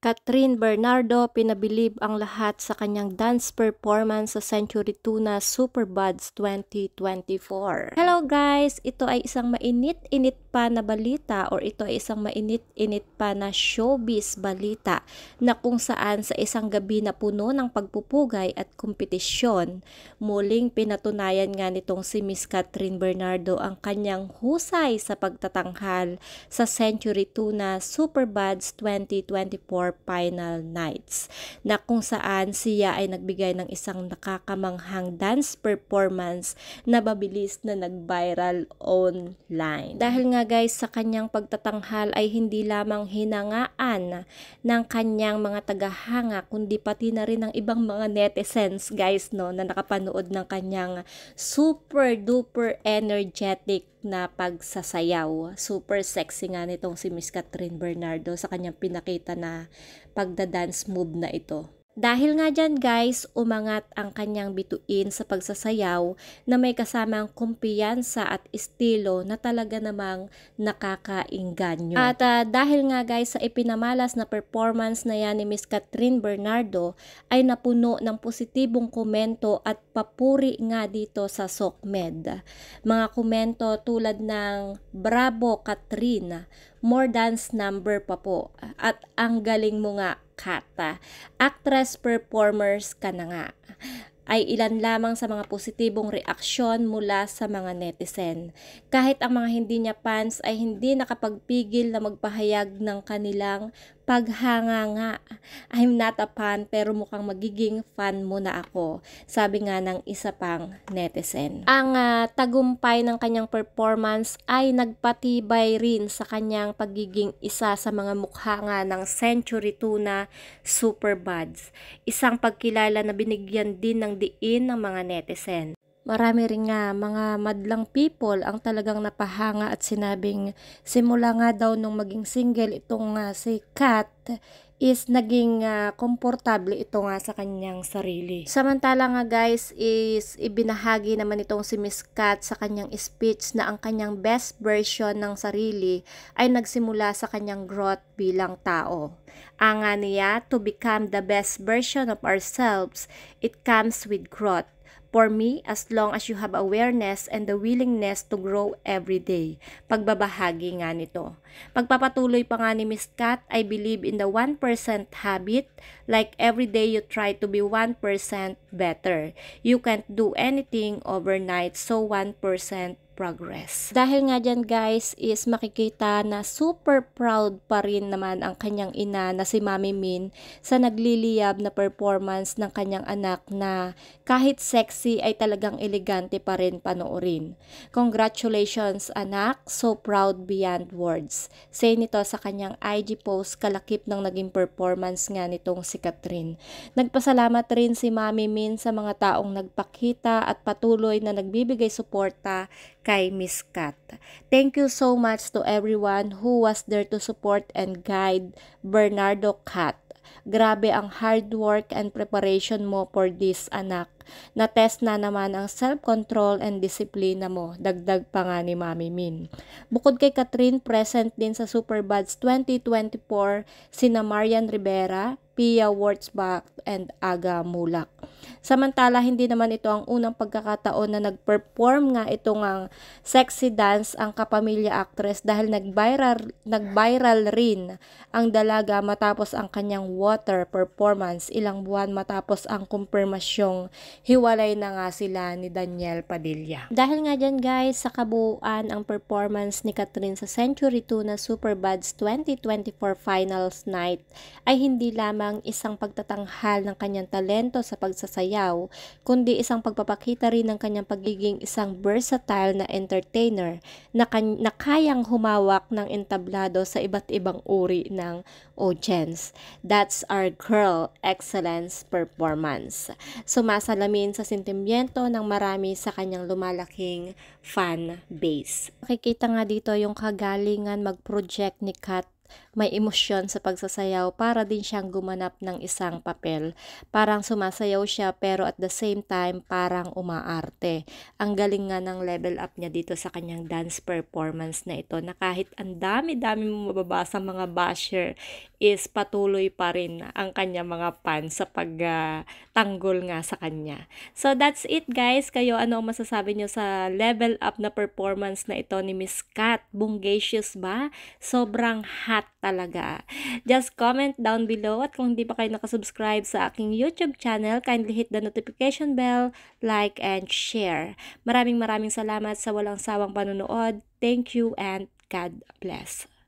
Catherine Bernardo pinabilib ang lahat sa kanyang dance performance sa Century Tuna Superbuds 2024. Hello guys! Ito ay isang mainit-init pa na balita or ito ay isang mainit-init pa na showbiz balita na kung saan sa isang gabi na puno ng pagpupugay at kompetisyon, muling pinatunayan nga nitong si Miss Catherine Bernardo ang kanyang husay sa pagtatanghal sa Century Tuna Superbuds 2024 final nights, na kung saan siya ay nagbigay ng isang nakakamanghang dance performance na mabilis na nag-viral online. Dahil nga guys, sa kanyang pagtatanghal ay hindi lamang hinangaan ng kanyang mga tagahanga, kundi pati na rin ng ibang mga netizens guys, no, na nakapanood ng kanyang super duper energetic na pagsasayaw. Super sexy nga nitong si Miss Catherine Bernardo sa kanyang pinakita na pagda-dance move na ito. Dahil nga dyan guys, umangat ang kanyang bituin sa pagsasayaw na may kasamang kumpiyansa at estilo na talaga namang nakakainganyo. At dahil nga guys sa ipinamalas na performance na yan ni Miss Catherine Bernardo ay napuno ng positibong komento at papuri nga dito sa SOCMED. Mga komento tulad ng "Bravo Catherine, more dance number pa po" at "Ang galing mo nga Kata, actress performers ka na nga", ay ilan lamang sa mga positibong reaksyon mula sa mga netizen. Kahit ang mga hindi niya fans ay hindi nakapagpigil na magpahayag ng kanilang paghanga nga. "I'm not a fan pero mukhang magiging fan mo na ako", sabi nga ng isa pang netizen. Ang tagumpay ng kanyang performance ay nagpatibay rin sa kanyang pagiging isa sa mga mukha nga ng Century Tuna Superbuds. Isang pagkilala na binigyan din ng diin ng mga netizen. Marami rin nga mga madlang people ang talagang napahanga at sinabing simula nga daw nung maging single itong si Kat is naging komportable ito nga sa kanyang sarili. Samantala nga guys is ibinahagi naman itong si Miss Kat sa kanyang speech na ang kanyang best version ng sarili ay nagsimula sa kanyang growth bilang tao. Anga niya, "To become the best version of ourselves, it comes with growth. For me, as long as you have awareness and the willingness to grow every day." Pagbabahagi nga nito. Pagpapatuloy pa nga ni Miss Kat, "I believe in the 1% habit. Like every day you try to be 1% better. You can't do anything overnight, so 1% progress." Dahil nga dyan guys is makikita na super proud pa rin naman ang kanyang ina na si Mami Min sa nagliliyab na performance ng kanyang anak na kahit sexy ay talagang elegante pa rin panoorin. "Congratulations anak, so proud beyond words." Say nito sa kanyang IG post kalakip ng naging performance nga nitong si Catherine. Nagpasalamat rin si Mami Min sa mga taong nagpakita at patuloy na nagbibigay suporta kay Miss Kat. "Thank you so much to everyone who was there to support and guide Bernardo Kat. Grabe ang hard work and preparation mo for this anak. Na-test na naman ang self-control and disiplina mo." Dagdag pa nga ni Mami Min. Bukod kay Catherine, present din sa Superbuds 2024 sina Marian Rivera, Pia Wurtzbach, and Aga Mulak. Samantala, hindi naman ito ang unang pagkakataon na nag-perform nga itong ang sexy dance ang kapamilya actress dahil nag-viral rin ang dalaga matapos ang kanyang water performance ilang buwan matapos ang kumpirmasyong hiwalay na nga sila ni Daniel Padilla. Dahil nga dyan guys, sa kabuuan ang performance ni Catherine sa Century Tuna Superbuds 2024 Finals Night ay hindi lamang isang pagtatanghal ng kanyang talento sa pagsasayaw, kundi isang pagpapakita rin ng kanyang pagiging isang versatile na entertainer na kayang humawak ng entablado sa iba't ibang uri ng audience. That's our girl excellence performance. Sumasalamin sa sentimiento ng marami sa kanyang lumalaking fan base. Makikita nga dito yung kagalingan mag-project ni Kat may emosyon sa pagsasayaw, para din siyang gumanap ng isang papel. Parang sumasayaw siya pero at the same time parang umaarte. Ang galing nga ng level up niya dito sa kanyang dance performance na ito, na kahit ang dami-dami mo mababasa mga basher is patuloy pa rin ang kanya mga fans sa pagtanggol nga sa kanya. So that's it guys. Kayo, ano ang masasabi nyo sa level up na performance na ito ni Miss Kat? Bonggacious ba? Sobrang hot talaga. Just comment down below, at kung hindi pa kayo nakasubscribe sa aking YouTube channel, kindly hit the notification bell, like and share. Maraming salamat sa walang sawang panonood. Thank you and God bless.